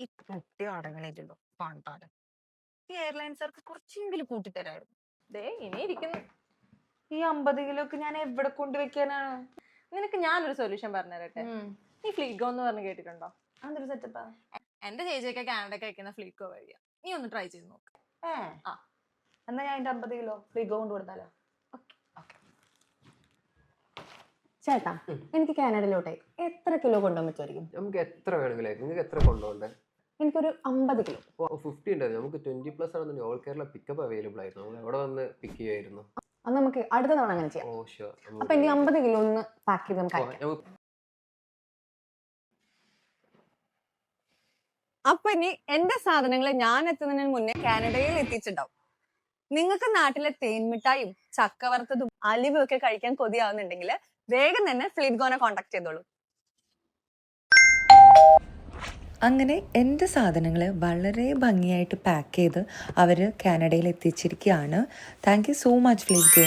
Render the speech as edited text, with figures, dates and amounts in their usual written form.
ഈ കുട്ടി അടങ്ങണില്ലല്ലോ പണ്ടാണ്. ഈ എയർലൈൻസുകാർക്ക് കുറച്ചെങ്കിലും കൂട്ടിത്തരായിരുന്നു. ദേ ഇനി ഇരിക്കുന്നു. ഈ 50 കിലോക്ക് ഞാൻ എവിടെ കൊണ്ടുവയ്ക്കാനാണ്? നിനക്ക് ഞാനൊരു സൊല്യൂഷൻ പറഞ്ഞുതരട്ടെ. നീ ഫ്ലീഗോ എന്ന് പറഞ്ഞ് കേട്ടിട്ടുണ്ടോ? അതൊരു സെറ്റപ്പാ. എന്റെ ചേച്ചിയൊക്കെ കാനഡയ്ക്ക് അയക്കുന്ന ഫ്ലീഗോ വഴിയാ. നീ ഒന്ന് ട്രൈ ചെയ്ത് നോക്ക്. ആ എന്നാ ഞാൻ അതിന്റെ 50 കിലോ ഫ്ലീഗോ കൊണ്ട് കൊടുത്താലോ? ചേട്ടാ, എനിക്ക് കാനഡയിലോട്ടെ എത്ര കിലോ കൊണ്ടുപോകാൻ പറ്റുമായിരിക്കും? നമുക്ക് എത്ര വേണമെങ്കിലും നിങ്ങൾക്ക് എത്ര കൊണ്ടുപോകണ്ടേ? എനിക്കൊരു 50 കിലോ. 50 ഉണ്ടായിരുന്നു. നമുക്ക് 20+ ആണെന്നുണ്ടെങ്കിൽ ഓൾ കേരള പിക്കപ്പ് അവൈലബിൾ ആയിരുന്നു. നമ്മൾ എവിടെ വന്ന് പിക്ക് ചെയ്യുമായിരുന്നു. അത് നമുക്ക് അടുത്ത തവണ അങ്ങനെ ചെയ്യാം. Oh sure. അപ്പൊ എനിക്ക് 50 കിലോ ഒന്ന് പാക്ക് ചെയ്ത് നമുക്ക് അയക്കാം. അപ്പൊ ഇനി എന്റെ സാധനങ്ങൾ ഞാൻ എത്തുന്നതിന് മുന്നേ കാനഡയിൽ എത്തിച്ചിട്ടുണ്ടാവും. നിങ്ങൾക്ക് നാട്ടിലെ തേൻമിഠായും ചക്കവറുത്തതും അലിവും ഒക്കെ കഴിക്കാൻ കൊതിയാവുന്നുണ്ടെങ്കിൽ വേഗം തന്നെ ഫ്ലീറ്റ്ഗോനെ കോൺടാക്ട് ചെയ്തോളൂ. അങ്ങനെ എൻ്റെ സാധനങ്ങൾ വളരെ ഭംഗിയായിട്ട് പാക്ക് ചെയ്ത് അവർ കാനഡയിൽ എത്തിച്ചിരിക്കുകയാണ്. Thank you so much ഫ്ലീറ്റ്ഗോ.